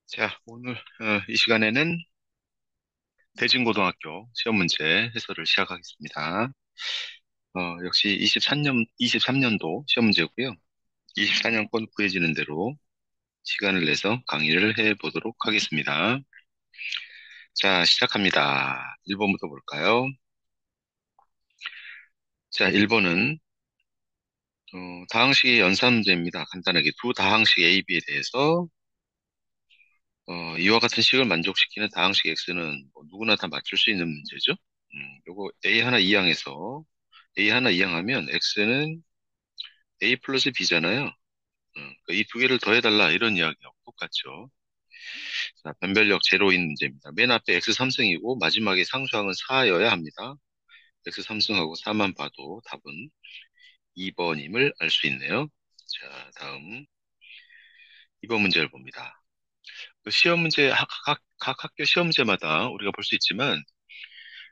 자, 오늘 이 시간에는 대진고등학교 시험 문제 해설을 시작하겠습니다. 역시 23년도 시험 문제고요. 24년권 구해지는 대로 시간을 내서 강의를 해보도록 하겠습니다. 자, 시작합니다. 1번부터 볼까요? 자, 1번은 다항식의 연산 문제입니다. 간단하게 두 다항식 A, B에 대해서 이와 같은 식을 만족시키는 다항식 X는 뭐 누구나 다 맞출 수 있는 문제죠. 요거 A 하나 이항에서 A 하나 이항하면 X는 A 플러스 B잖아요. 이 두 개를 더해달라 이런 이야기하고 똑같죠. 자, 변별력 제로인 문제입니다. 맨 앞에 X 3승이고 마지막에 상수항은 4여야 합니다. X 3승하고 4만 봐도 답은 2번임을 알 수 있네요. 자, 다음 2번 문제를 봅니다. 그 시험 문제 각 학교 시험 문제마다 우리가 볼 수 있지만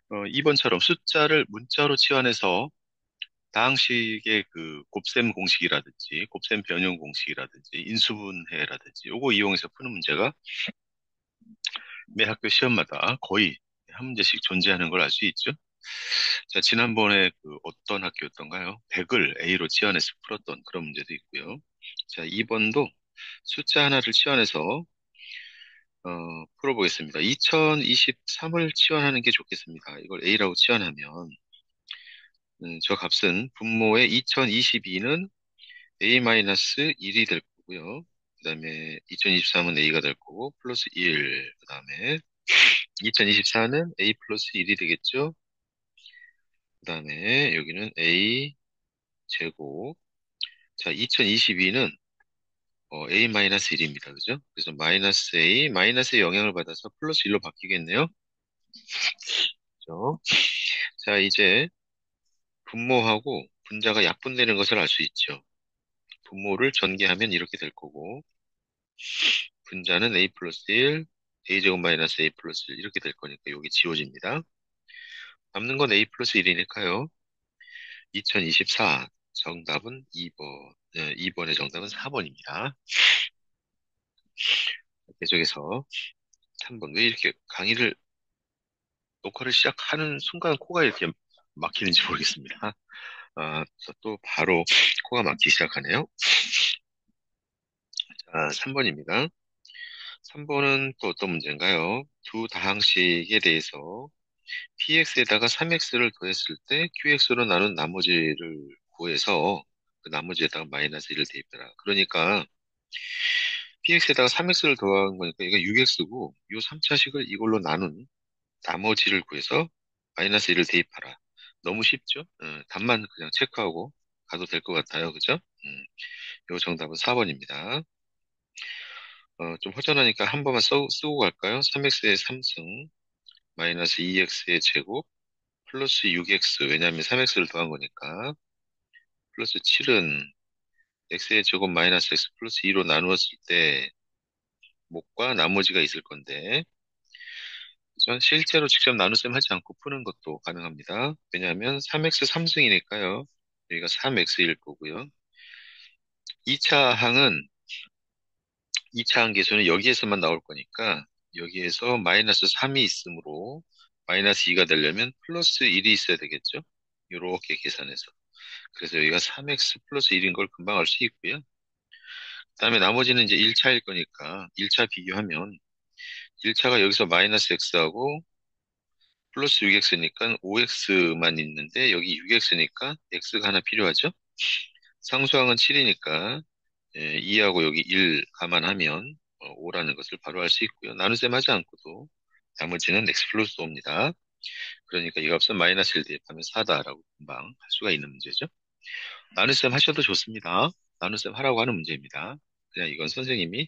2번처럼 숫자를 문자로 치환해서 다항식의 그 곱셈 공식이라든지 곱셈 변형 공식이라든지 인수분해라든지 요거 이용해서 푸는 문제가 매 학교 시험마다 거의 한 문제씩 존재하는 걸 알 수 있죠. 자, 지난번에 그 어떤 학교였던가요? 100을 A로 치환해서 풀었던 그런 문제도 있고요. 자, 2번도 숫자 하나를 치환해서 풀어보겠습니다. 2023을 치환하는 게 좋겠습니다. 이걸 A라고 치환하면 저 값은 분모의 2022는 A-1이 될 거고요. 그 다음에 2023은 A가 될 거고, 플러스 1. 그 다음에 2024는 A 플러스 1이 되겠죠? 그 다음에 여기는 A 제곱. 자, 2022는 A 마이너스 1입니다. 그죠? 그래서 마이너스 A, 마이너스의 영향을 받아서 플러스 1로 바뀌겠네요. 그죠? 자, 이제 분모하고 분자가 약분되는 것을 알 수 있죠. 분모를 전개하면 이렇게 될 거고, 분자는 A 플러스 1, A제곱 마이너스 A 플러스 1 이렇게 될 거니까 여기 지워집니다. 남는 건 A 플러스 1이니까요. 2024 정답은 2번. 2번의 정답은 4번입니다. 계속해서 3번. 왜 이렇게 강의를, 녹화를 시작하는 순간 코가 이렇게 막히는지 모르겠습니다. 또 바로 코가 막히기 시작하네요. 자, 3번입니다. 3번은 또 어떤 문제인가요? 두 다항식에 대해서 px에다가 3x를 더했을 때 qx로 나눈 나머지를 구해서 그 나머지에다가 마이너스 1을 대입해라. 그러니까 px에다가 3x를 더한 거니까 이게 6x고 이 3차식을 이걸로 나눈 나머지를 구해서 마이너스 1을 대입하라. 너무 쉽죠? 답만 그냥 체크하고 가도 될 것 같아요. 그죠? 요 정답은 4번입니다. 좀 허전하니까 한 번만 쓰고 갈까요? 3x의 3승 마이너스 2x의 제곱 플러스 6x 왜냐하면 3x를 더한 거니까 플러스 7은 x의 제곱 마이너스 x 플러스 2로 나누었을 때 목과 나머지가 있을 건데 전 실제로 직접 나눗셈 하지 않고 푸는 것도 가능합니다. 왜냐하면 3x 3승이니까요. 여기가 3x일 거고요. 2차 항은 2차 항계수는 여기에서만 나올 거니까 여기에서 마이너스 3이 있으므로 마이너스 2가 되려면 플러스 1이 있어야 되겠죠. 이렇게 계산해서. 그래서 여기가 3x 플러스 1인 걸 금방 알 수 있고요. 그다음에 나머지는 이제 1차일 거니까 1차 비교하면 1차가 여기서 마이너스 x하고 플러스 6x니까 5x만 있는데 여기 6x니까 x가 하나 필요하죠. 상수항은 7이니까 2하고 여기 1 감안하면 5라는 것을 바로 알 수 있고요. 나눗셈 하지 않고도 나머지는 x 플러스 5입니다. 그러니까 이 값은 마이너스 1 대입하면 4다라고 금방 할 수가 있는 문제죠. 나눗셈 하셔도 좋습니다. 나눗셈 하라고 하는 문제입니다. 그냥 이건 선생님이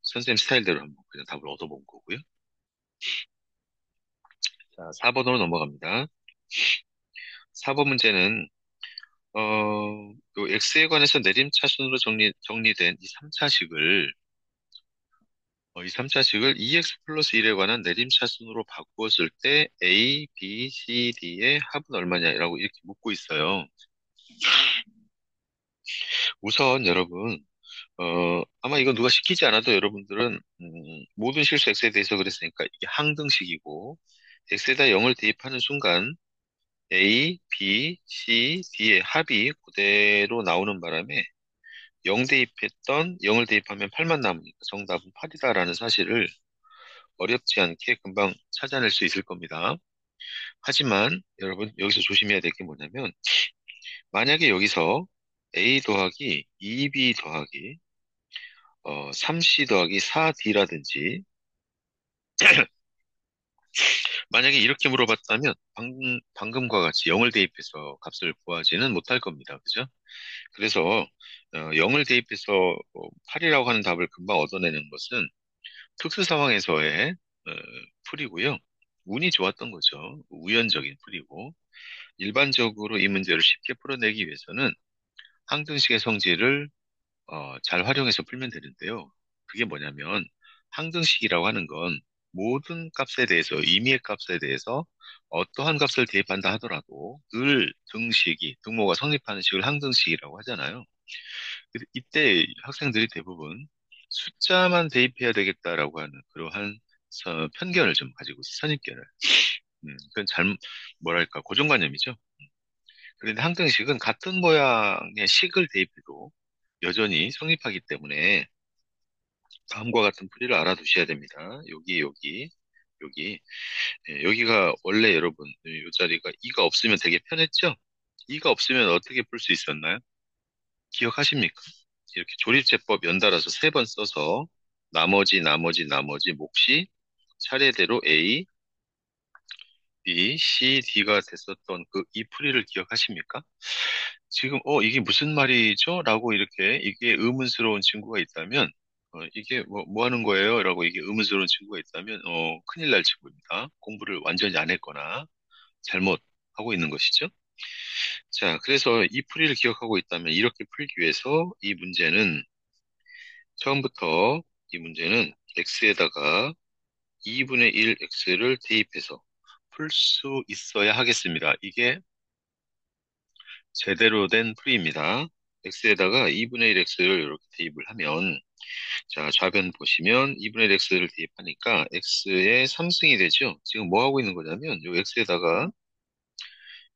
선생님 스타일대로 한번 그냥 답을 얻어본 거고요. 자, 4번으로 넘어갑니다. 4번 문제는 요 x에 관해서 내림차순으로 정리된 이 3차식을 이 3차식을 2x 플러스 1에 관한 내림차순으로 바꾸었을 때 a, b, c, d의 합은 얼마냐라고 이렇게 묻고 있어요. 우선 여러분 아마 이거 누가 시키지 않아도 여러분들은, 모든 실수 x에 대해서 그랬으니까 이게 항등식이고, x에다 0을 대입하는 순간 a, b, c, d의 합이 그대로 나오는 바람에 0 대입했던 0을 대입하면 8만 남으니까 정답은 8이다라는 사실을 어렵지 않게 금방 찾아낼 수 있을 겁니다. 하지만 여러분 여기서 조심해야 될 게 뭐냐면 만약에 여기서 a 더하기 2b 더하기 3c 더하기 4d라든지 만약에 이렇게 물어봤다면 방금과 같이 0을 대입해서 값을 구하지는 못할 겁니다. 그죠? 그래서 0을 대입해서 8이라고 하는 답을 금방 얻어내는 것은 특수 상황에서의 풀이고요. 운이 좋았던 거죠. 우연적인 풀이고 일반적으로 이 문제를 쉽게 풀어내기 위해서는 항등식의 성질을 잘 활용해서 풀면 되는데요. 그게 뭐냐면 항등식이라고 하는 건 모든 값에 대해서 임의의 값에 대해서 어떠한 값을 대입한다 하더라도 늘 등모가 성립하는 식을 항등식이라고 하잖아요. 이때 학생들이 대부분 숫자만 대입해야 되겠다라고 하는 그러한 편견을 좀 가지고 있어요. 선입견을. 그건 뭐랄까, 고정관념이죠. 그런데 항등식은 같은 모양의 식을 대입해도 여전히 성립하기 때문에 다음과 같은 풀이를 알아두셔야 됩니다. 여기. 여기가 원래 여러분, 이 자리가 이가 없으면 되게 편했죠? 이가 없으면 어떻게 풀 수 있었나요? 기억하십니까? 이렇게 조립제법 연달아서 세 번 써서 나머지 몫이 차례대로 A, B, C, D가 됐었던 그 이 풀이를 기억하십니까? 지금 이게 무슨 말이죠? 라고 이렇게 이게 의문스러운 친구가 있다면 이게 뭐 하는 거예요? 라고 이게 의문스러운 친구가 있다면 큰일 날 친구입니다. 공부를 완전히 안 했거나 잘못하고 있는 것이죠. 자, 그래서 이 풀이를 기억하고 있다면 이렇게 풀기 위해서 처음부터 이 문제는 x에다가 2분의 1 x를 대입해서 풀 수 있어야 하겠습니다. 이게 제대로 된 풀이입니다. x에다가 2분의 1 x를 이렇게 대입을 하면 자, 좌변 보시면 2분의 1 x를 대입하니까 x의 3승이 되죠. 지금 뭐 하고 있는 거냐면 이 x에다가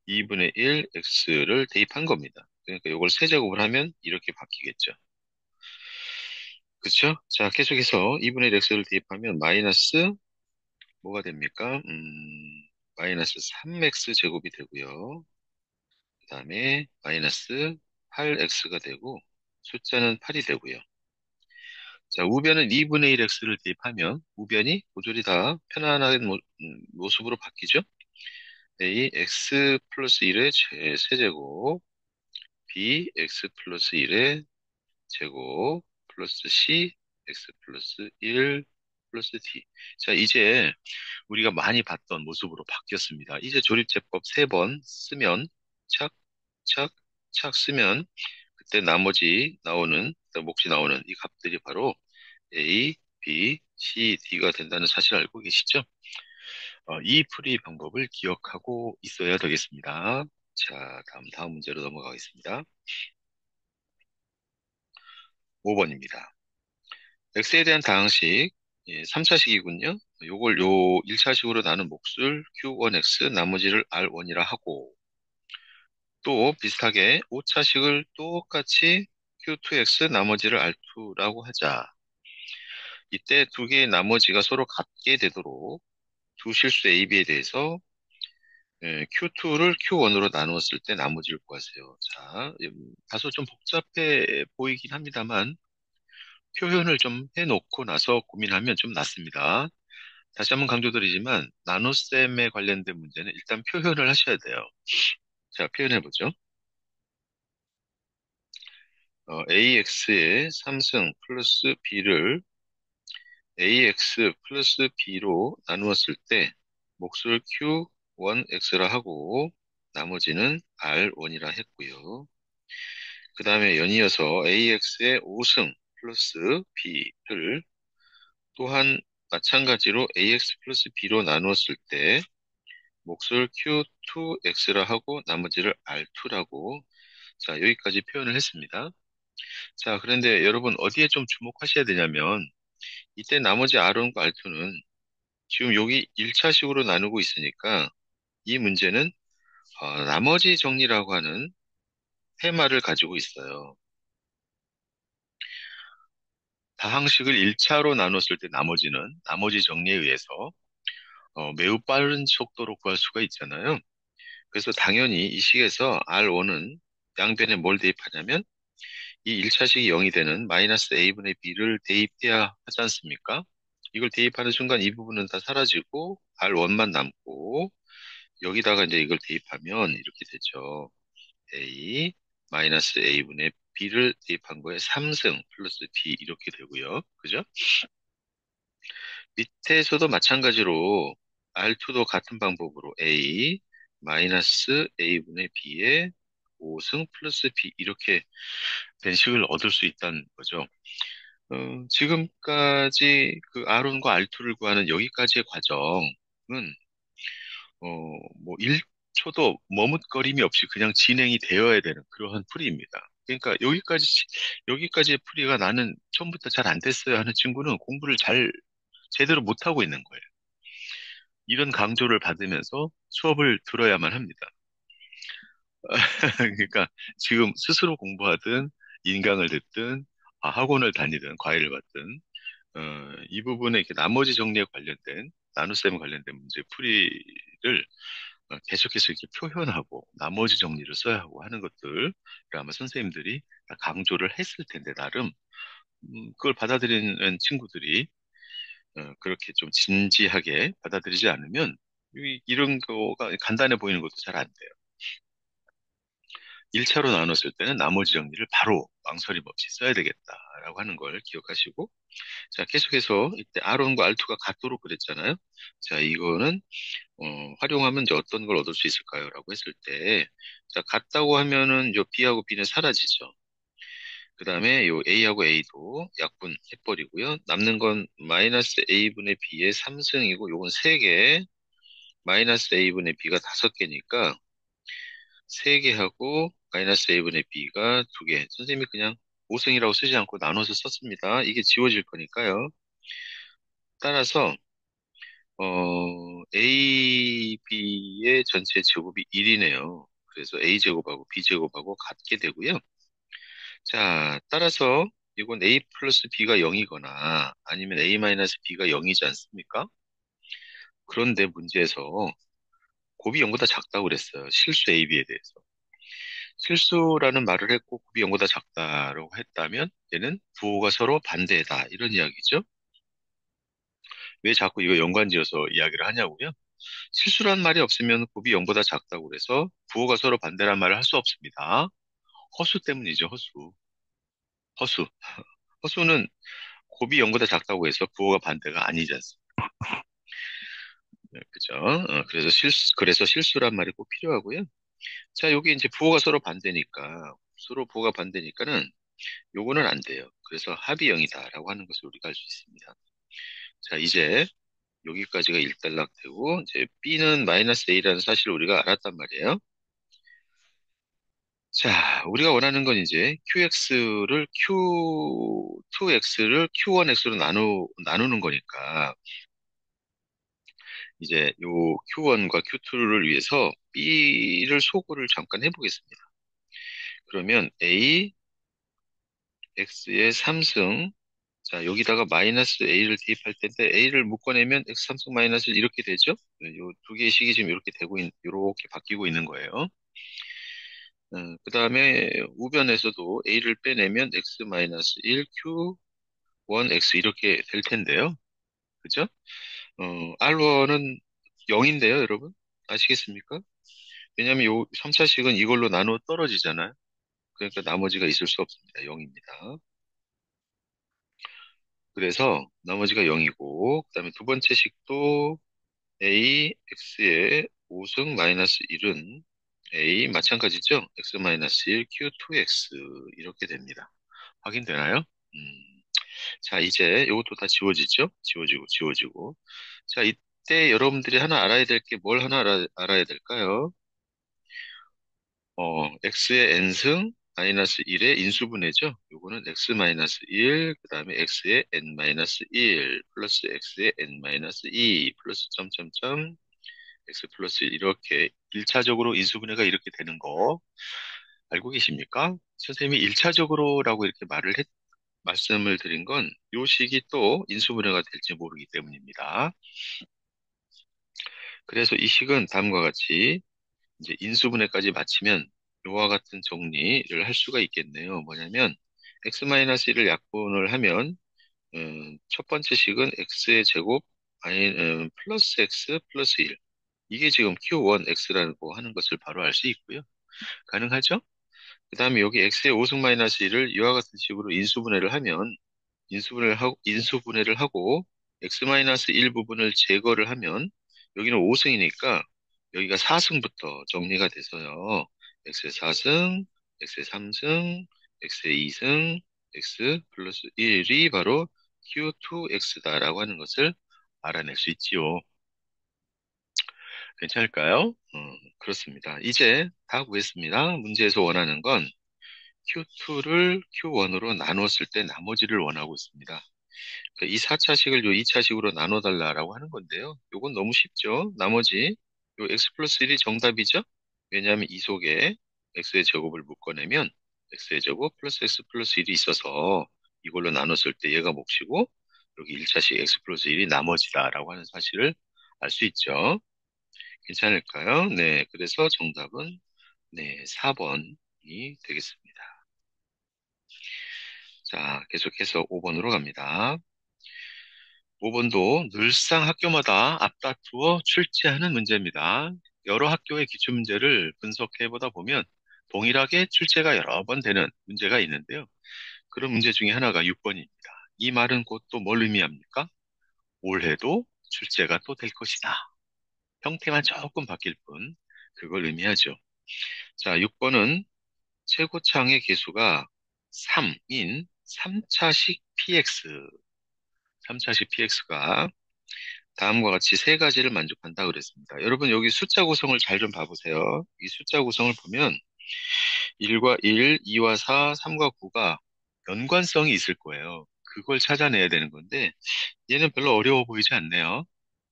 2분의 1 x를 대입한 겁니다. 그러니까 이걸 세제곱을 하면 이렇게 바뀌겠죠. 그렇죠? 자, 계속해서 2분의 1 x를 대입하면 마이너스 뭐가 됩니까? 마이너스 3x 제곱이 되고요. 그 다음에 마이너스 8x가 되고 숫자는 8이 되고요. 자, 우변은 2분의 1x를 대입하면 우변이 모조리 다 편안한 모습으로 바뀌죠. a x 플러스 1의 세제곱 b x 플러스 1의 제곱 플러스 c x 플러스 1 플러스 d. 자, 이제 우리가 많이 봤던 모습으로 바뀌었습니다. 이제 조립제법 세 번 쓰면 착, 착, 착 쓰면 그때 몫이 나오는 이 값들이 바로 A, B, C, D가 된다는 사실 알고 계시죠? 이 풀이 방법을 기억하고 있어야 되겠습니다. 자, 다음 문제로 넘어가겠습니다. 5번입니다. x에 대한 다항식 3차식이군요. 요걸 1차식으로 나눈 몫을 Q1X 나머지를 R1이라 하고 또 비슷하게 5차식을 똑같이 Q2X 나머지를 R2라고 하자. 이때 두 개의 나머지가 서로 같게 되도록 두 실수 A, B에 대해서 Q2를 Q1으로 나누었을 때 나머지를 구하세요. 자, 다소 좀 복잡해 보이긴 합니다만 표현을 좀 해놓고 나서 고민하면 좀 낫습니다. 다시 한번 강조드리지만 나눗셈에 관련된 문제는 일단 표현을 하셔야 돼요. 자, 표현해보죠. AX의 3승 플러스 B를 AX 플러스 B로 나누었을 때 몫을 Q1X라 하고 나머지는 R1이라 했고요. 그 다음에 연이어서 AX의 5승 플러스 B를 또한 마찬가지로 AX 플러스 B로 나누었을 때 몫을 Q2X라 하고 나머지를 R2라고 자 여기까지 표현을 했습니다. 자, 그런데 여러분 어디에 좀 주목하셔야 되냐면 이때 나머지 R1과 R2는 지금 여기 1차식으로 나누고 있으니까 이 문제는 나머지 정리라고 하는 테마를 가지고 있어요. 다항식을 1차로 나눴을 때 나머지는 나머지 정리에 의해서 매우 빠른 속도로 구할 수가 있잖아요. 그래서 당연히 이 식에서 R1은 양변에 뭘 대입하냐면 이 1차식이 0이 되는 마이너스 a분의 b를 대입해야 하지 않습니까? 이걸 대입하는 순간 이 부분은 다 사라지고 R1만 남고 여기다가 이제 이걸 대입하면 이렇게 되죠. a 마이너스 a분의 b를 대입한 거에 3승 플러스 b 이렇게 되고요. 그죠? 밑에서도 마찬가지로 R2도 같은 방법으로 a 마이너스 a분의 b에 5승 플러스 b 이렇게 된 식을 얻을 수 있다는 거죠. 지금까지 그 R1과 R2를 구하는 여기까지의 과정은 뭐 1초도 머뭇거림이 없이 그냥 진행이 되어야 되는 그러한 풀이입니다. 그러니까 여기까지의 풀이가 나는 처음부터 잘 안 됐어요 하는 친구는 공부를 잘 제대로 못하고 있는 거예요. 이런 강조를 받으면서 수업을 들어야만 합니다. 그러니까 지금 스스로 공부하든 인강을 듣든 학원을 다니든 과외를 받든 이 부분에 이렇게 나머지 정리에 관련된 나눗셈에 관련된 문제 풀이를 계속해서 이렇게 표현하고 나머지 정리를 써야 하고 하는 것들 아마 선생님들이 다 강조를 했을 텐데 나름 그걸 받아들이는 친구들이 그렇게 좀 진지하게 받아들이지 않으면 이런 거가 간단해 보이는 것도 잘 안 돼요. 1차로 나눴을 때는 나머지 정리를 바로 망설임 없이 써야 되겠다라고 하는 걸 기억하시고 자 계속해서 이때 R1과 R2가 같도록 그랬잖아요. 자 이거는 활용하면 이제 어떤 걸 얻을 수 있을까요? 라고 했을 때 자 같다고 하면은 요 B하고 B는 사라지죠. 그 다음에 요 A하고 A도 약분해버리고요. 남는 건 마이너스 A분의 B의 3승이고 요건 3개 마이너스 A분의 B가 5개니까 3개하고 마이너스 A분의 B가 2개. 선생님이 그냥 5승이라고 쓰지 않고 나눠서 썼습니다. 이게 지워질 거니까요. 따라서 A, B의 전체 제곱이 1이네요. 그래서 A제곱하고 B제곱하고 같게 되고요. 자, 따라서 이건 A 플러스 B가 0이거나 아니면 A 마이너스 B가 0이지 않습니까? 그런데 문제에서 곱이 0보다 작다고 그랬어요. 실수 A, B에 대해서. 실수라는 말을 했고 곱이 0보다 작다라고 했다면 얘는 부호가 서로 반대다. 이런 이야기죠. 왜 자꾸 이거 연관지어서 이야기를 하냐고요? 실수란 말이 없으면 곱이 0보다 작다고 그래서 부호가 서로 반대란 말을 할 수 없습니다. 허수 때문이죠, 허수. 허수. 허수는 곱이 0보다 작다고 해서 부호가 반대가 아니지 않습니까? 네, 그죠? 그래서 실수란 말이 꼭 필요하고요. 자, 여기 이제 부호가 서로 부호가 반대니까는 요거는 안 돼요. 그래서 합이 0이다라고 하는 것을 우리가 알 수 있습니다. 자, 이제 여기까지가 일단락되고, 이제 B는 마이너스 A라는 사실을 우리가 알았단 말이에요. 자, 우리가 원하는 건 이제 Q2X를 Q1X로 나누는 거니까, 이제 요 Q1과 Q2를 위해서 B를 소거를 잠깐 해보겠습니다. 그러면 A, X의 3승, 자, 여기다가 마이너스 A를 대입할 텐데, A를 묶어내면 X 3승 마이너스 이렇게 되죠? 요 두 개의 식이 지금 이렇게 바뀌고 있는 거예요. 그 다음에 우변에서도 A를 빼내면 X 마이너스 1, Q, 1, X 이렇게 될 텐데요. 그죠? R1은 0인데요, 여러분. 아시겠습니까? 왜냐면 요 3차식은 이걸로 나누어 떨어지잖아요. 그러니까 나머지가 있을 수 없습니다. 0입니다. 그래서 나머지가 0이고, 그 다음에 두 번째 식도 A, X의 5승 마이너스 1은 A 마찬가지죠? X 마이너스 1, Q2X 이렇게 됩니다. 확인되나요? 자, 이제 이것도 다 지워지죠? 지워지고. 자, 이때 여러분들이 하나 알아야 될 게 뭘 하나 알아야 될까요? X의 N승 X-1의 인수분해죠. 요거는 X-1, 그 다음에 X의 N-1, 플러스 X의 N-2, 플러스 점점점, X 플러스 1, 이렇게 1차적으로 인수분해가 이렇게 되는 거 알고 계십니까? 선생님이 1차적으로라고 이렇게 말씀을 드린 건 요 식이 또 인수분해가 될지 모르기 때문입니다. 그래서 이 식은 다음과 같이 이제 인수분해까지 마치면 요와 같은 정리를 할 수가 있겠네요. 뭐냐면 x-1을 약분을 하면 첫 번째 식은 x의 제곱 플러스 x 플러스 1, 이게 지금 Q1X라고 하는 것을 바로 알 수 있고요. 가능하죠? 그 다음에 여기 X의 5승 마이너스 1을 이와 같은 식으로 인수분해를 하고 X-1 부분을 제거를 하면 여기는 5승이니까 여기가 4승부터 정리가 돼서요. X의 4승, X의 3승, X의 2승, X 플러스 1이 바로 Q2X다라고 하는 것을 알아낼 수 있지요. 괜찮을까요? 그렇습니다. 이제 다 구했습니다. 문제에서 원하는 건 Q2를 Q1으로 나눴을 때 나머지를 원하고 있습니다. 그러니까 이 4차식을 요 2차식으로 나눠달라고 하는 건데요. 요건 너무 쉽죠? 나머지 요 x 플러스 1이 정답이죠? 왜냐하면 이 속에 x의 제곱을 묶어내면 x의 제곱 플러스 x 플러스 1이 있어서 이걸로 나눴을 때 얘가 몫이고 여기 1차식 x 플러스 1이 나머지다라고 하는 사실을 알 수 있죠. 괜찮을까요? 네, 그래서 정답은 네, 4번이 되겠습니다. 자, 계속해서 5번으로 갑니다. 5번도 늘상 학교마다 앞다투어 출제하는 문제입니다. 여러 학교의 기출문제를 분석해보다 보면 동일하게 출제가 여러 번 되는 문제가 있는데요. 그런 문제 중에 하나가 6번입니다. 이 말은 곧 또 뭘 의미합니까? 올해도 출제가 또 될 것이다. 형태만 조금 바뀔 뿐 그걸 의미하죠. 자, 6번은 최고창의 개수가 3인 3차식 PX. 3차식 PX가 다음과 같이 세 가지를 만족한다 그랬습니다. 여러분 여기 숫자 구성을 잘 좀 봐보세요. 이 숫자 구성을 보면 1과 1, 2와 4, 3과 9가 연관성이 있을 거예요. 그걸 찾아내야 되는 건데 얘는 별로 어려워 보이지 않네요.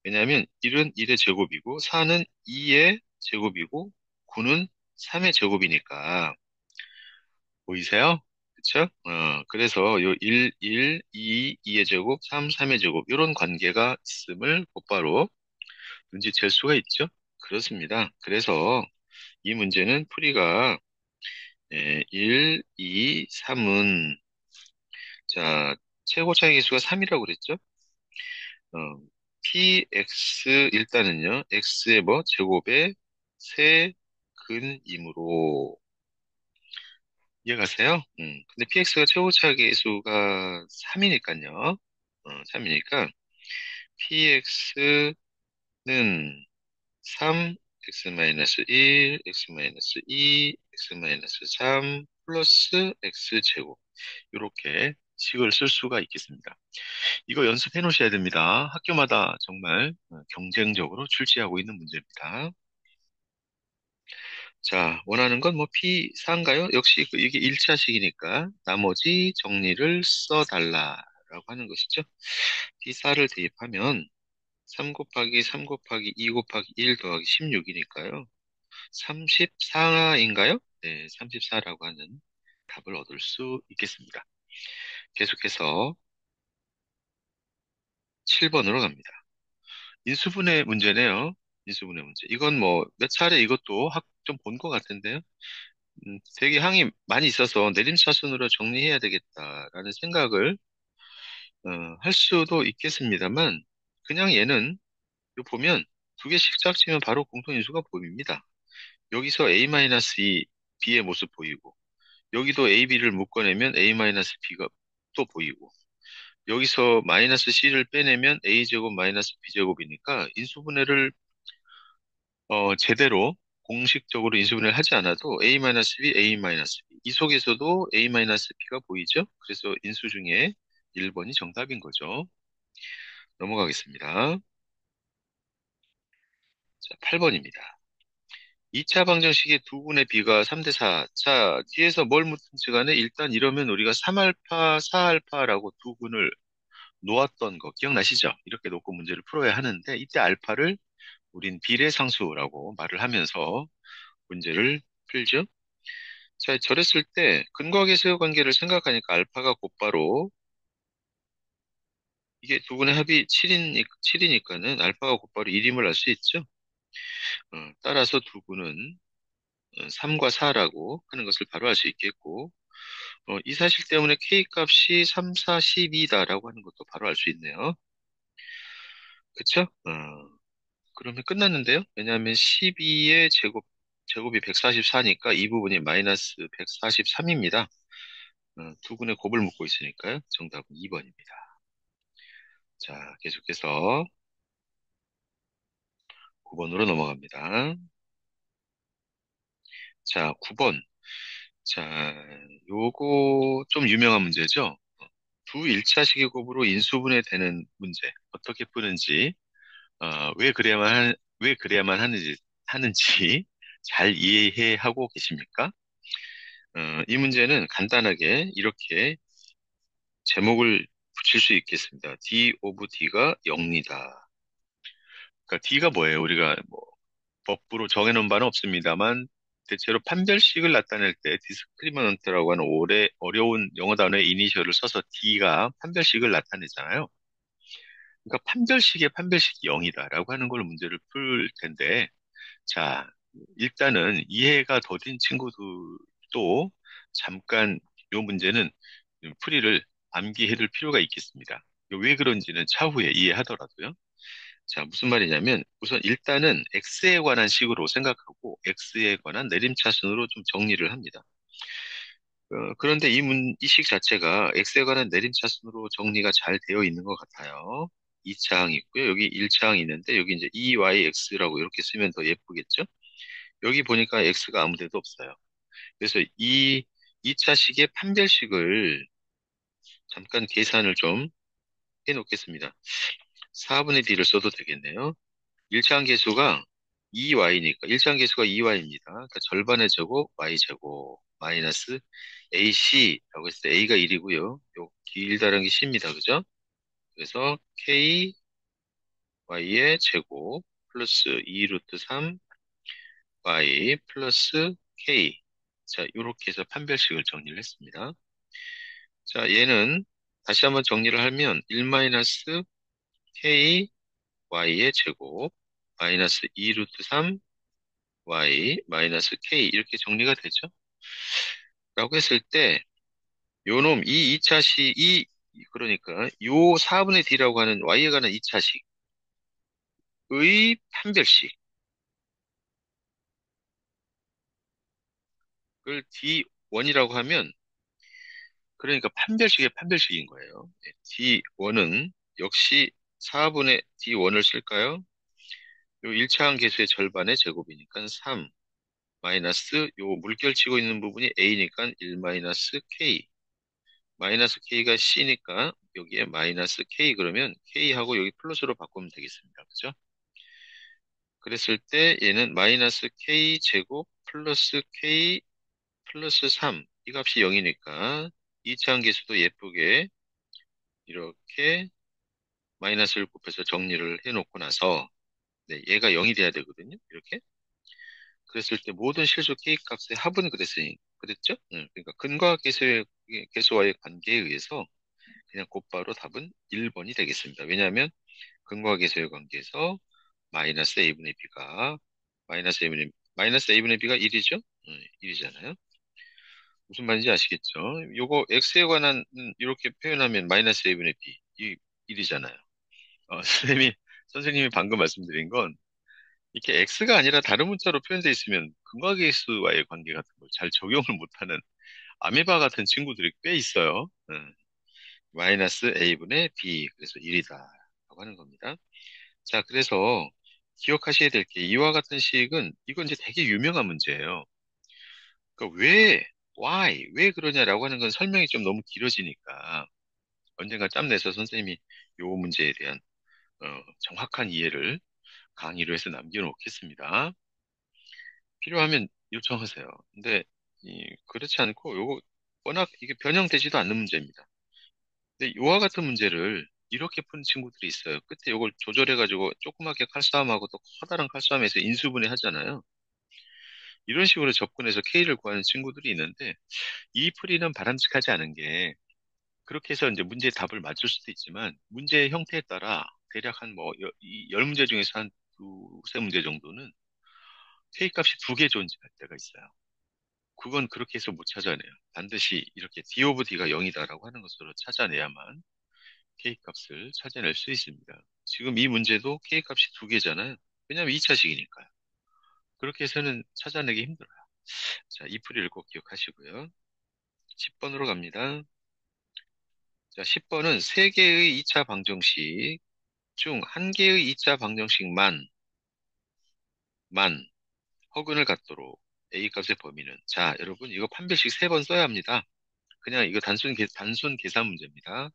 왜냐하면 1은 1의 제곱이고 4는 2의 제곱이고 9는 3의 제곱이니까 보이세요? 그쵸? 그래서 요 1, 1, 2, 2의 제곱, 3, 3의 제곱 이런 관계가 있음을 곧바로 눈치챌 수가 있죠? 그렇습니다. 그래서 이 문제는 풀이가 1, 2, 3은 자 최고차의 개수가 3이라고 그랬죠? 어, px 일단은요 x의 뭐 제곱의 세근이므로 이해가세요? 근데 px가 최고차 계수가 3이니까요. 3이니까 px는 3, x-1, x-2, x-3 플러스 x제곱. 이렇게 식을 쓸 수가 있겠습니다. 이거 연습해 놓으셔야 됩니다. 학교마다 정말 경쟁적으로 출제하고 있는 문제입니다. 자, 원하는 건 뭐 P4인가요? 역시 이게 1차식이니까 나머지 정리를 써달라라고 하는 것이죠. P4를 대입하면 3 곱하기 3 곱하기 2 곱하기 1 더하기 16이니까요. 34인가요? 네, 34라고 하는 답을 얻을 수 있겠습니다. 계속해서 7번으로 갑니다. 인수분해 문제네요. 인수분해 문제. 이건 뭐 몇 차례 이것도 좀 본 것 같은데요. 되게 항이 많이 있어서 내림차순으로 정리해야 되겠다라는 생각을 할 수도 있겠습니다만 그냥 얘는 이거 보면 두 개씩 짝지면 바로 공통인수가 보입니다. 여기서 A-2, B의 모습 보이고 여기도 A, B를 묶어내면 A-B가 또 보이고 여기서 마이너스 C를 빼내면 A제곱 마이너스 B제곱이니까 인수분해를 제대로 공식적으로 인수분해를 하지 않아도 A-B, A-B. 이 속에서도 A-B가 보이죠? 그래서 인수 중에 1번이 정답인 거죠. 넘어가겠습니다. 자, 8번입니다. 2차 방정식의 두 분의 비가 3대 4. 자, 뒤에서 뭘 묻든지 간에 일단 이러면 우리가 3알파, 4알파라고 두 분을 놓았던 거 기억나시죠? 이렇게 놓고 문제를 풀어야 하는데 이때 알파를 우린 비례상수라고 말을 하면서 문제를 풀죠. 자, 저랬을 때 근거계수요 관계를 생각하니까 알파가 곧바로 이게 두 분의 합이 7이니까는 알파가 곧바로 1임을 알 수 있죠. 따라서 두 분은 3과 4라고 하는 것을 바로 알 수 있겠고, 이 사실 때문에 K 값이 3, 4, 12다라고 하는 것도 바로 알 수 있네요. 그쵸? 그러면 끝났는데요. 왜냐하면 12의 제곱이 144니까 이 부분이 마이너스 143입니다. 두 분의 곱을 묶고 있으니까요. 정답은 2번입니다. 자, 계속해서 9번으로 넘어갑니다. 자, 9번. 자, 요거 좀 유명한 문제죠? 두 1차식의 곱으로 인수분해 되는 문제. 어떻게 푸는지, 왜 그래야만 하는지 잘 이해하고 계십니까? 이 문제는 간단하게 이렇게 제목을 붙일 수 있겠습니다. D 오브 D가 0이다. 그러니까 D가 뭐예요? 우리가 뭐 법으로 정해놓은 바는 없습니다만 대체로 판별식을 나타낼 때 디스크리미넌트라고 하는 어려운 영어 단어의 이니셜을 써서 D가 판별식을 나타내잖아요. 그러니까 판별식의 판별식이 0이다라고 하는 걸 문제를 풀 텐데 자, 일단은 이해가 더딘 친구들도 잠깐 요 문제는 풀이를 암기해둘 필요가 있겠습니다. 왜 그런지는 차후에 이해하더라도요. 자, 무슨 말이냐면 우선 일단은 X에 관한 식으로 생각하고 X에 관한 내림차순으로 좀 정리를 합니다. 그런데 이 식 자체가 X에 관한 내림차순으로 정리가 잘 되어 있는 것 같아요. 2차항 있고요. 여기 1차항 있는데 여기 이제 EYX라고 이렇게 쓰면 더 예쁘겠죠? 여기 보니까 X가 아무 데도 없어요. 그래서 이 2차식의 판별식을 잠깐 계산을 좀 해놓겠습니다. 4분의 D를 써도 되겠네요. 1차항 계수가 2y니까 1차항 계수가 2y입니다. 그러니까 절반의 제곱 y제곱 마이너스 AC라고 했을 때 A가 1이고요. 요 길다란 게 C입니다. 그죠? 그래서 K y의 제곱 플러스 2 루트 3 y 플러스 K. 자, 이렇게 해서 판별식을 정리를 했습니다. 자, 얘는 다시 한번 정리를 하면 1 마이너스 K y의 제곱 마이너스 2 루트 3 y 마이너스 k 이렇게 정리가 되죠. 라고 했을 때 요놈 이 2차식 그러니까 요 4분의 d라고 하는 y에 관한 2차식의 판별식을 d1이라고 하면 그러니까 판별식의 판별식인 거예요. d1은 역시 4분의 d1을 쓸까요? 요 1차항 계수의 절반의 제곱이니까 3 마이너스 요 물결치고 있는 부분이 a니까 1 마이너스 k 마이너스 k가 c니까 여기에 마이너스 k 그러면 k하고 여기 플러스로 바꾸면 되겠습니다. 그죠? 그랬을 때 얘는 마이너스 k 제곱 플러스 k 플러스 3. 이 값이 0이니까 이차항 계수도 예쁘게 이렇게 마이너스를 곱해서 정리를 해놓고 나서 네, 얘가 0이 돼야 되거든요. 이렇게. 그랬을 때 모든 실수 k 값의 합은 그랬죠? 그러니까 근과 계수와의 관계에 의해서 그냥 곧바로 답은 1번이 되겠습니다. 왜냐하면 근과 계수의 관계에서 마이너스 a분의 b가 1이죠? 1이잖아요. 무슨 말인지 아시겠죠? 요거 x에 관한 이렇게 표현하면 마이너스 a분의 b 이 1이잖아요. 선생님이 방금 말씀드린 건 이렇게 x가 아니라 다른 문자로 표현되어 있으면 근과 계수와의 관계 같은 걸 잘 적용을 못하는 아메바 같은 친구들이 꽤 있어요. 마이너스 a분의 b 그래서 1이다 라고 하는 겁니다. 자, 그래서 기억하셔야 될 게 이와 같은 식은 이건 이제 되게 유명한 문제예요. 그러니까 왜 그러냐라고 하는 건 설명이 좀 너무 길어지니까 언젠가 짬내서 선생님이 요 문제에 대한 정확한 이해를 강의로 해서 남겨놓겠습니다. 필요하면 요청하세요. 근데 그렇지 않고 요거 워낙 이게 변형되지도 않는 문제입니다. 근데 요와 같은 문제를 이렇게 푸는 친구들이 있어요. 끝에 요걸 조절해가지고 조그맣게 칼싸움하고 또 커다란 칼싸움에서 인수분해 하잖아요. 이런 식으로 접근해서 K를 구하는 친구들이 있는데 이 풀이는 바람직하지 않은 게 그렇게 해서 이제 문제의 답을 맞출 수도 있지만 문제의 형태에 따라 대략 한 뭐 열 문제 중에서 한 두세 문제 정도는 K 값이 두 개 존재할 때가 있어요. 그건 그렇게 해서 못 찾아내요. 반드시 이렇게 D 오브 D가 0이다라고 하는 것으로 찾아내야만 K 값을 찾아낼 수 있습니다. 지금 이 문제도 K 값이 두 개잖아요. 왜냐하면 2차식이니까요. 그렇게 해서는 찾아내기 힘들어요. 자, 이 풀이를 꼭 기억하시고요. 10번으로 갑니다. 자, 10번은 세개의 2차 방정식 중 한개의 2차 방정식만 허근을 갖도록 A 값의 범위는 자, 여러분 이거 판별식 세 번 써야 합니다. 그냥 이거 단순 계산 문제입니다.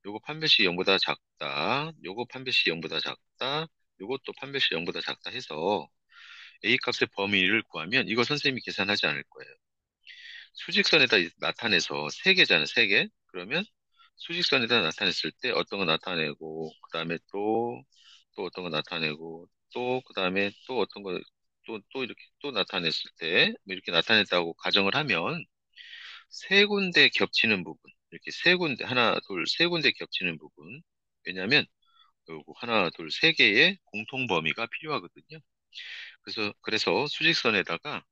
요거 판별식 0보다 작다. 요거 판별식 0보다 작다. 요것도 판별식 0보다 작다 해서 A 값의 범위를 구하면 이거 선생님이 계산하지 않을 거예요. 수직선에다 나타내서 세 개잖아요. 세 개. 그러면 수직선에다 나타냈을 때 어떤 거 나타내고 그 다음에 또 어떤 거 나타내고 또 그 다음에 또 어떤 거 또 이렇게 또 나타냈을 때 뭐 이렇게 나타냈다고 가정을 하면 세 군데 겹치는 부분 이렇게 세 군데 하나 둘 세 군데 겹치는 부분 왜냐하면 요거 하나 둘 세 개의 공통 범위가 필요하거든요. 그래서 수직선에다가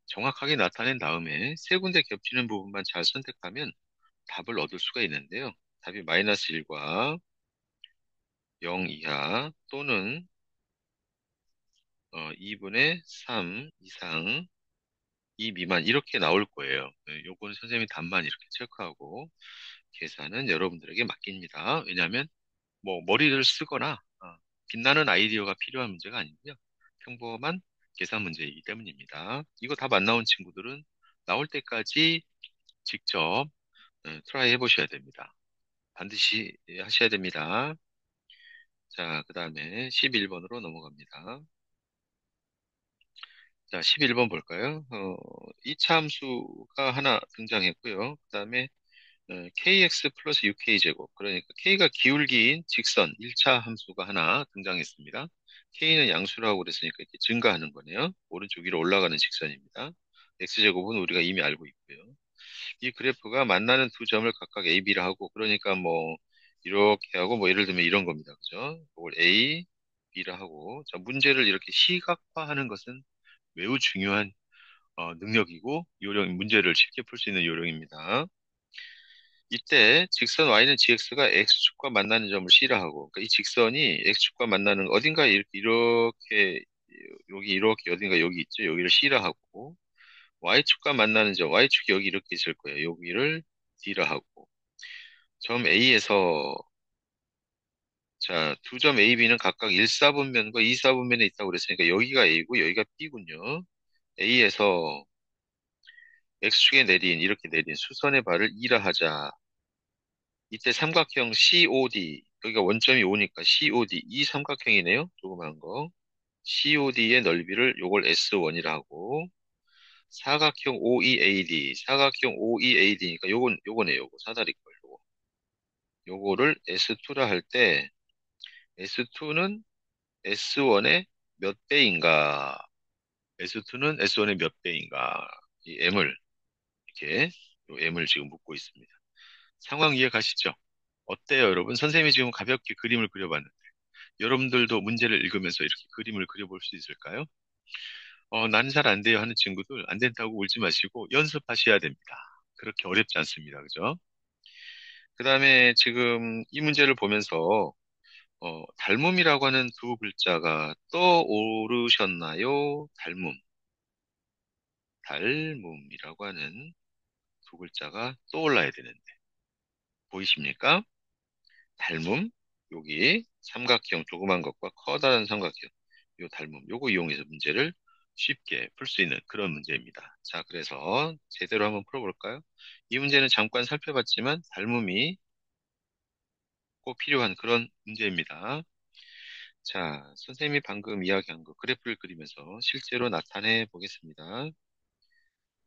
정확하게 나타낸 다음에 세 군데 겹치는 부분만 잘 선택하면 답을 얻을 수가 있는데요. 답이 마이너스 1과 0 이하 또는 2분의 3 이상 2 미만 이렇게 나올 거예요. 요거는 선생님이 답만 이렇게 체크하고 계산은 여러분들에게 맡깁니다. 왜냐하면 뭐 머리를 쓰거나 빛나는 아이디어가 필요한 문제가 아니고요. 평범한 계산 문제이기 때문입니다. 이거 답 안 나온 친구들은 나올 때까지 직접 트라이 해보셔야 됩니다. 반드시 하셔야 됩니다. 자, 그 다음에 11번으로 넘어갑니다. 자, 11번 볼까요? 2차 함수가 하나 등장했고요. 그 다음에 kx 플러스 6k제곱. 그러니까 k가 기울기인 직선 1차 함수가 하나 등장했습니다. k는 양수라고 그랬으니까 이렇게 증가하는 거네요. 오른쪽 위로 올라가는 직선입니다. x제곱은 우리가 이미 알고 있고요. 이 그래프가 만나는 두 점을 각각 A, B라 하고 그러니까 뭐 이렇게 하고 뭐 예를 들면 이런 겁니다. 그죠? 이걸 A, B라 하고 자, 문제를 이렇게 시각화하는 것은 매우 중요한 능력이고 요령 문제를 쉽게 풀 수 있는 요령입니다. 이때 직선 y는 gx가 x축과 만나는 점을 C라 하고 그러니까 이 직선이 x축과 만나는 어딘가 이렇게 여기 이렇게 어딘가 여기 있죠. 여기를 C라 하고 y축과 만나는 점 y축이 여기 이렇게 있을 거예요. 여기를 D라 하고 점 A에서 자, 두 점 A, B는 각각 1사분면과 2사분면에 있다고 그랬으니까 여기가 A고 여기가 B군요. A에서 X축에 이렇게 내린 수선의 발을 E라 하자. 이때 삼각형 COD, 여기가 원점이 5니까 COD, 이 삼각형이네요. 조그만 거. COD의 넓이를 요걸 S1이라 하고, 사각형 OEAD, 사각형 OEAD니까 요거네, 요거. 사다리 걸, 요거. 요거를 S2라 할 때, S2는 S1의 몇 배인가? S2는 S1의 몇 배인가? 이 M을, 이렇게, 요 M을 지금 묻고 있습니다. 상황 이해 가시죠? 어때요, 여러분? 선생님이 지금 가볍게 그림을 그려봤는데, 여러분들도 문제를 읽으면서 이렇게 그림을 그려볼 수 있을까요? 나는 잘 안 돼요 하는 친구들, 안 된다고 울지 마시고 연습하셔야 됩니다. 그렇게 어렵지 않습니다. 그죠? 그 다음에 지금 이 문제를 보면서, 닮음이라고 하는 두 글자가 떠오르셨나요? 닮음이라고 하는 두 글자가 떠올라야 되는데, 보이십니까? 닮음, 여기 삼각형 조그만 것과 커다란 삼각형, 요 닮음, 요거 이용해서 문제를 쉽게 풀 수 있는 그런 문제입니다. 자, 그래서 제대로 한번 풀어볼까요? 이 문제는 잠깐 살펴봤지만 닮음이 꼭 필요한 그런 문제입니다. 자, 선생님이 방금 이야기한 거 그래프를 그리면서 실제로 나타내 보겠습니다.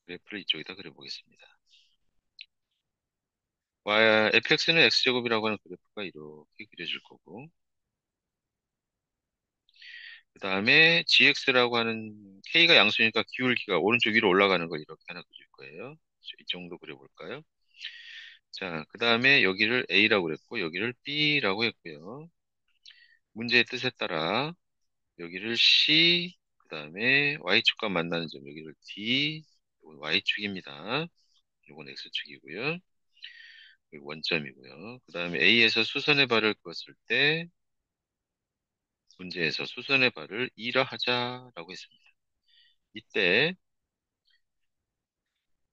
그래프를 이쪽에다 그려보겠습니다. fx는 x제곱이라고 하는 그래프가 이렇게 그려질 거고, 그 다음에 gx라고 하는 k가 양수니까 기울기가 오른쪽 위로 올라가는 걸 이렇게 하나 그릴 거예요. 이 정도 그려볼까요? 자, 그 다음에 여기를 a라고 그랬고, 여기를 b라고 했고요. 문제의 뜻에 따라 여기를 c, 그 다음에 y축과 만나는 점, 여기를 d, 이건 y축입니다. 이건 x축이고요. 여기 원점이고요. 그 다음에 a에서 수선의 발을 그었을 때 문제에서 수선의 발을 2라 하자라고 했습니다. 이때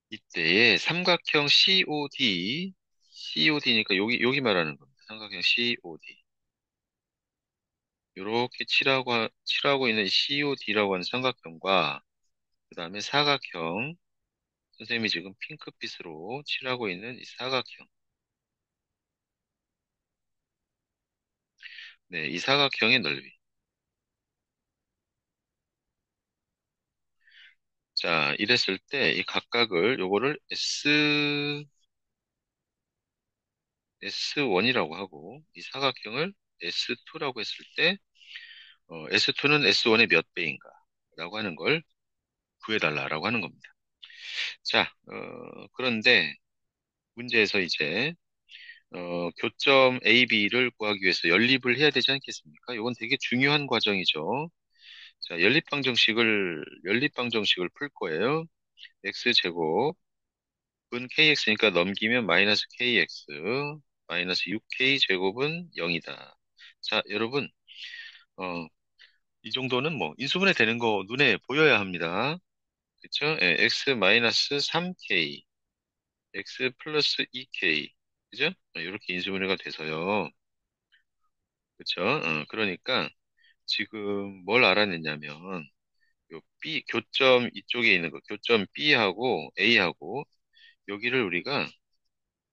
이때에 삼각형 COD니까 여기 말하는 겁니다. 삼각형 COD. 이렇게 칠하고 있는 COD라고 하는 삼각형과 그 다음에 사각형, 선생님이 지금 핑크빛으로 칠하고 있는 이 사각형. 네, 이 사각형의 넓이. 자, 이랬을 때 이 각각을 요거를 S1이라고 하고 이 사각형을 S2라고 했을 때 S2는 S1의 몇 배인가 라고 하는 걸 구해달라라고 하는 겁니다. 자, 그런데 문제에서 이제 교점 AB를 구하기 위해서 연립을 해야 되지 않겠습니까? 이건 되게 중요한 과정이죠. 자, 연립방정식을 풀 거예요. x제곱은 kx니까 넘기면 마이너스 kx, 마이너스 6k 제곱은 0이다. 자, 여러분, 어, 이 정도는 뭐 인수분해 되는 거 눈에 보여야 합니다. 그쵸? 예, x 마이너스 3k, x 플러스 2k, 그죠? 이렇게 인수분해가 돼서요. 그쵸? 그러니까 지금 뭘 알아냈냐면 요 B 교점 이쪽에 있는 거 교점 B하고 A하고 여기를 우리가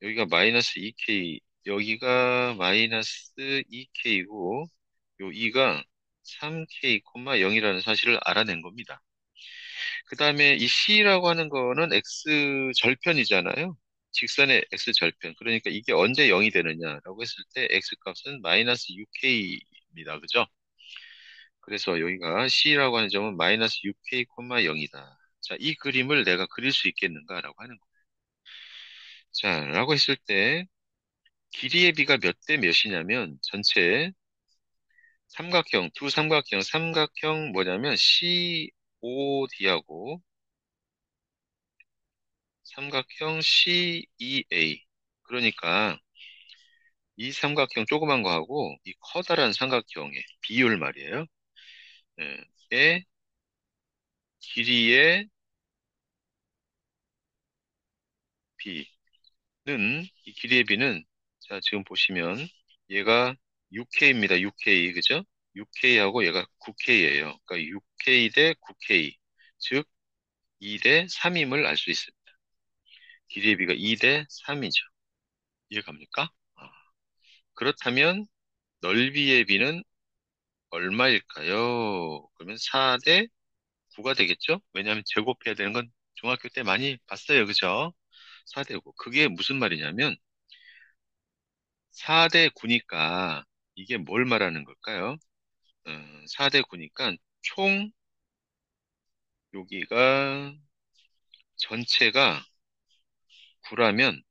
여기가 마이너스 2K 여기가 마이너스 2K고 요 2가 3K, 0이라는 사실을 알아낸 겁니다. 그 다음에 이 C라고 하는 거는 X 절편이잖아요. 직선의 X 절편. 그러니까 이게 언제 0이 되느냐라고 했을 때 X 값은 마이너스 6K입니다. 그죠? 그래서 여기가 C라고 하는 점은 마이너스 6K, 0이다. 자, 이 그림을 내가 그릴 수 있겠는가라고 하는 거예요. 자, 라고 했을 때 길이의 비가 몇 대 몇이냐면 전체 삼각형 뭐냐면 COD하고 삼각형 CEA. 그러니까 이 삼각형 조그만 거하고 이 커다란 삼각형의 비율 말이에요. 예, 의 길이의 비는 이 길이의 비는 자 지금 보시면 얘가 6K입니다. 6K 그죠? 6K하고 얘가 9K예요. 그러니까 6K 대 9K 즉 2 대 3임을 알 수 있습니다. 길이의 비가 2 대 3이죠. 이해갑니까? 그렇다면 넓이의 비는 얼마일까요? 그러면 4 대 9가 되겠죠? 왜냐하면 제곱해야 되는 건 중학교 때 많이 봤어요. 그죠? 4 대 9. 그게 무슨 말이냐면 4 대 9니까 이게 뭘 말하는 걸까요? 4 대 9니까 총 여기가 전체가 9라면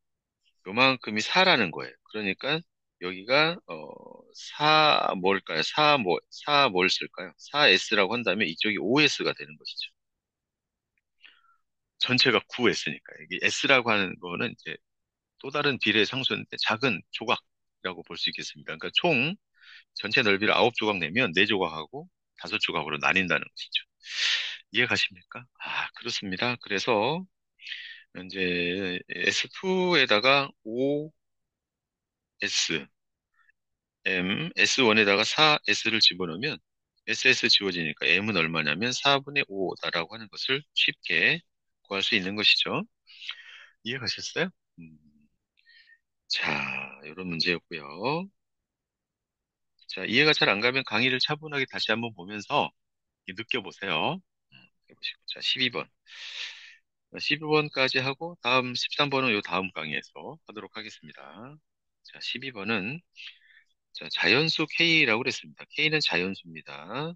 요만큼이 4라는 거예요. 그러니까 여기가 4 뭘까요? 4 뭘 쓸까요? 4S라고 한다면 이쪽이 5S가 되는 것이죠. 전체가 9S니까. 이게 S라고 하는 거는 이제 또 다른 비례 상수인데 작은 조각이라고 볼 수 있겠습니다. 그러니까 총 전체 넓이를 9조각 내면 4조각하고 5조각으로 나뉜다는 것이죠. 이해가십니까? 그렇습니다. 그래서 이제 S2에다가 5S, S1에다가 4S를 집어넣으면 SS 지워지니까 M은 얼마냐면 4분의 5다라고 하는 것을 쉽게 구할 수 있는 것이죠. 이해가셨어요? 자, 이런 문제였고요. 자, 이해가 잘 안 가면 강의를 차분하게 다시 한번 보면서 느껴보세요. 해보시고. 자, 12번. 12번까지 하고 다음 13번은 요 다음 강의에서 하도록 하겠습니다. 자, 12번은 자, 자연수 K라고 그랬습니다. K는 자연수입니다.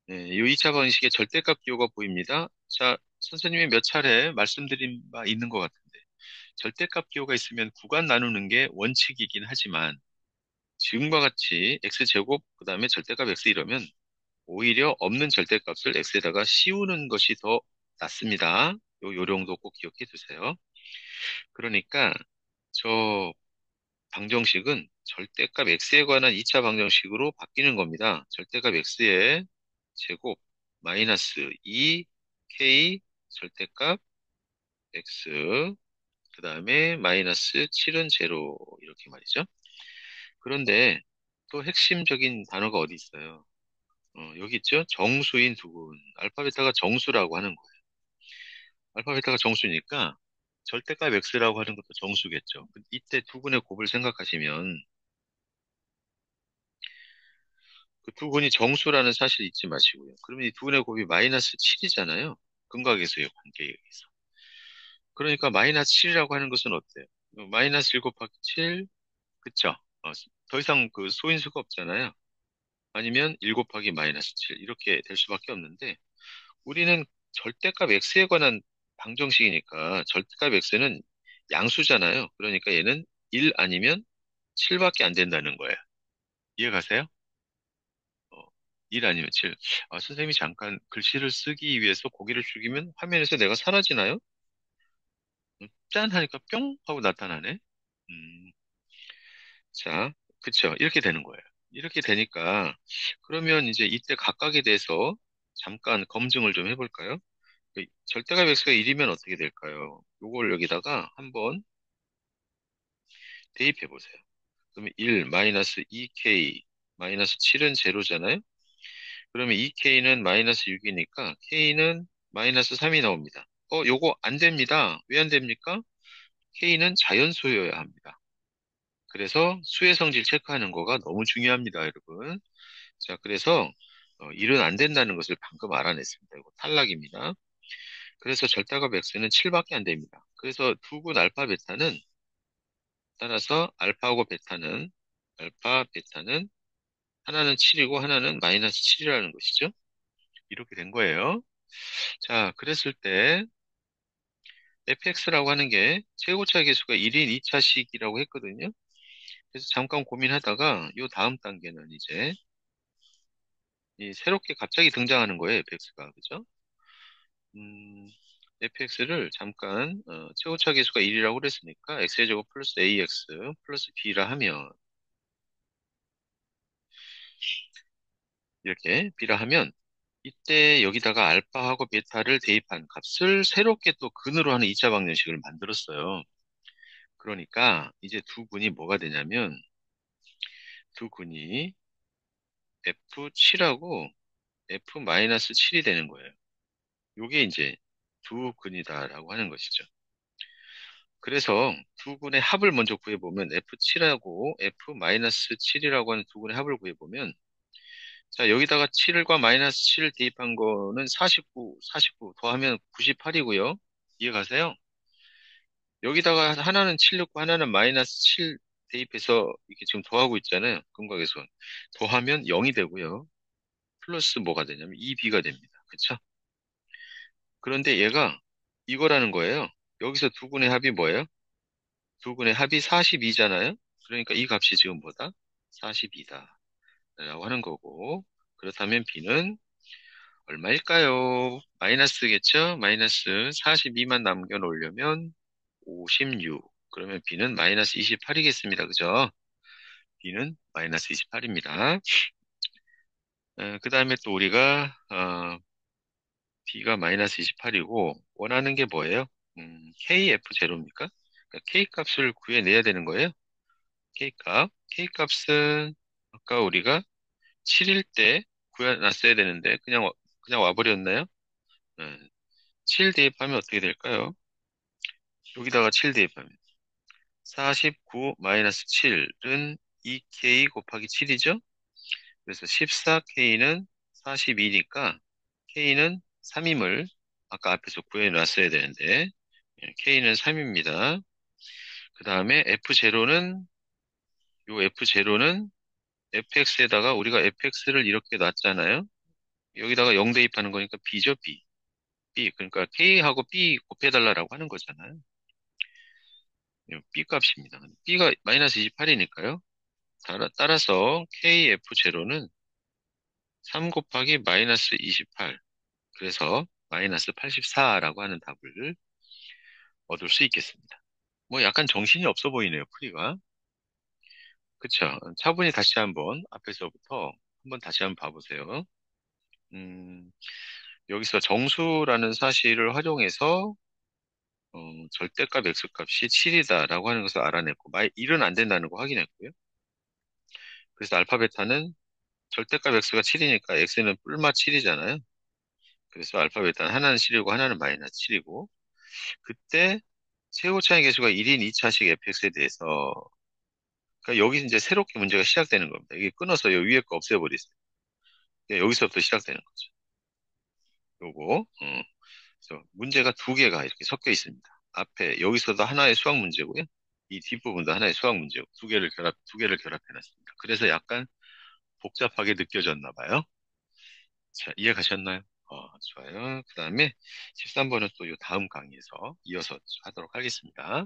네, 이 2차 방식의 절대값 기호가 보입니다. 자, 선생님이 몇 차례 말씀드린 바 있는 것 같은데 절대값 기호가 있으면 구간 나누는 게 원칙이긴 하지만 지금과 같이 x제곱 그 다음에 절대값 x 이러면 오히려 없는 절대값을 x에다가 씌우는 것이 더 낫습니다. 요 요령도 꼭 기억해 두세요. 그러니까 저 방정식은 절대값 x에 관한 2차 방정식으로 바뀌는 겁니다. 절대값 x의 제곱 마이너스 2k 절대값 x 그 다음에 마이너스 7은 제로 이렇게 말이죠. 그런데 또 핵심적인 단어가 어디 있어요? 여기 있죠? 정수인 두근. 알파, 베타가 정수라고 하는 거예요. 알파, 베타가 정수니까 절대값 x라고 하는 것도 정수겠죠. 이때 두근의 곱을 생각하시면 그 두근이 정수라는 사실 잊지 마시고요. 그러면 이 두근의 곱이 마이너스 7이잖아요. 근각에서의 관계에 의해서. 그러니까 마이너스 7이라고 하는 것은 어때요? 마이너스 1 곱하기 7, 그쵸? 더 이상 그 소인수가 없잖아요. 아니면 1 곱하기 마이너스 7 이렇게 될 수밖에 없는데 우리는 절대값 x에 관한 방정식이니까 절대값 x는 양수잖아요. 그러니까 얘는 1 아니면 7밖에 안 된다는 거예요. 이해가세요? 어, 1 아니면 7. 아, 선생님이 잠깐 글씨를 쓰기 위해서 고개를 숙이면 화면에서 내가 사라지나요? 짠 하니까 뿅 하고 나타나네. 음, 자, 그쵸. 이렇게 되는 거예요. 이렇게 되니까 그러면 이제 이때 각각에 대해서 잠깐 검증을 좀 해볼까요? 절대값 x가 1이면 어떻게 될까요? 요걸 여기다가 한번 대입해 보세요. 그러면 1 마이너스 2k 마이너스 7은 제로잖아요? 그러면 2k는 마이너스 6이니까 k는 마이너스 3이 나옵니다. 요거 안 됩니다. 왜 안 됩니까? k는 자연수여야 합니다. 그래서 수의 성질 체크하는 거가 너무 중요합니다, 여러분. 자, 그래서 1은 안 된다는 것을 방금 알아냈습니다. 이거 탈락입니다. 그래서 절대값 x는 7밖에 안 됩니다. 그래서 두근 알파 베타는 따라서 알파 베타는 하나는 7이고 하나는 마이너스 7이라는 것이죠. 이렇게 된 거예요. 자, 그랬을 때 fx라고 하는 게 최고차 계수가 1인 2차식이라고 했거든요. 그래서 잠깐 고민하다가 요 다음 단계는 이제 이 새롭게 갑자기 등장하는 거예요, fx가. 그죠? fx를 잠깐 최고차 계수가 1이라고 그랬으니까 x의 제곱 플러스 ax 플러스 b라 하면 이렇게 b라 하면 이때 여기다가 알파하고 베타를 대입한 값을 새롭게 또 근으로 하는 2차 방정식을 만들었어요. 그러니까 이제 두 근이 뭐가 되냐면 두 근이 F7하고 F-7이 되는 거예요. 요게 이제 두 근이다라고 하는 것이죠. 그래서 두 근의 합을 먼저 구해보면 F7하고 F-7이라고 하는 두 근의 합을 구해보면 자, 여기다가 7과 마이너스 7을 대입한 거는 49 더하면 98이고요. 이해가세요? 여기다가 하나는 7 넣고 하나는 마이너스 7 대입해서 이렇게 지금 더하고 있잖아요. 근각에서. 더하면 0이 되고요. 플러스 뭐가 되냐면 2b가 됩니다. 그쵸? 그런데 얘가 이거라는 거예요. 여기서 두 군의 합이 뭐예요? 두 군의 합이 42잖아요. 그러니까 이 값이 지금 뭐다? 42다. 라고 하는 거고. 그렇다면 b는 얼마일까요? 마이너스겠죠? 마이너스 42만 남겨놓으려면 56. 그러면 b는 마이너스 28이겠습니다. 그죠? b는 마이너스 28입니다. 그 다음에 또 우리가 b가 마이너스 28이고 원하는 게 뭐예요? KF0입니까? 그러니까 K값을 구해내야 되는 거예요. K값. K값은 아까 우리가 7일 때 구해놨어야 되는데 그냥 와버렸나요? 7 대입하면 어떻게 될까요? 여기다가 7 대입하면 49 마이너스 7은 2K 곱하기 7이죠? 그래서 14K는 42니까 K는 3임을 아까 앞에서 구해놨어야 되는데 K는 3입니다. 그 다음에 F0는 요 F0는 fx에다가 우리가 fx를 이렇게 놨잖아요. 여기다가 0 대입하는 거니까 b죠, b. b. 그러니까 k하고 b 곱해달라고 하는 거잖아요. b 값입니다. b가 마이너스 28이니까요. 따라서 kf0는 3 곱하기 마이너스 28. 그래서 마이너스 84라고 하는 답을 얻을 수 있겠습니다. 뭐 약간 정신이 없어 보이네요, 풀이가. 그쵸? 차분히 다시 한번 앞에서부터 한번 다시 한번 봐보세요. 음, 여기서 정수라는 사실을 활용해서 절대값 x값이 7이다라고 하는 것을 알아냈고 1은 안 된다는 거 확인했고요. 그래서 알파 베타는 절대값 x가 7이니까 x는 뿔마 7이잖아요. 그래서 알파 베타는 하나는 7이고 하나는 마이너스 7이고 그때 최고차의 계수가 1인 2차식 fx에 대해서 그러니까 여기 이제 새롭게 문제가 시작되는 겁니다. 이게 끊어서 요 위에 거 없애버리세요. 여기서부터 시작되는 거죠. 요거 그래서 문제가 두 개가 이렇게 섞여 있습니다. 앞에 여기서도 하나의 수학 문제고요. 이 뒷부분도 하나의 수학 문제고 두 개를 결합해 놨습니다. 그래서 약간 복잡하게 느껴졌나 봐요. 자, 이해가셨나요? 좋아요. 그 다음에 13번은 또 이 다음 강의에서 이어서 하도록 하겠습니다.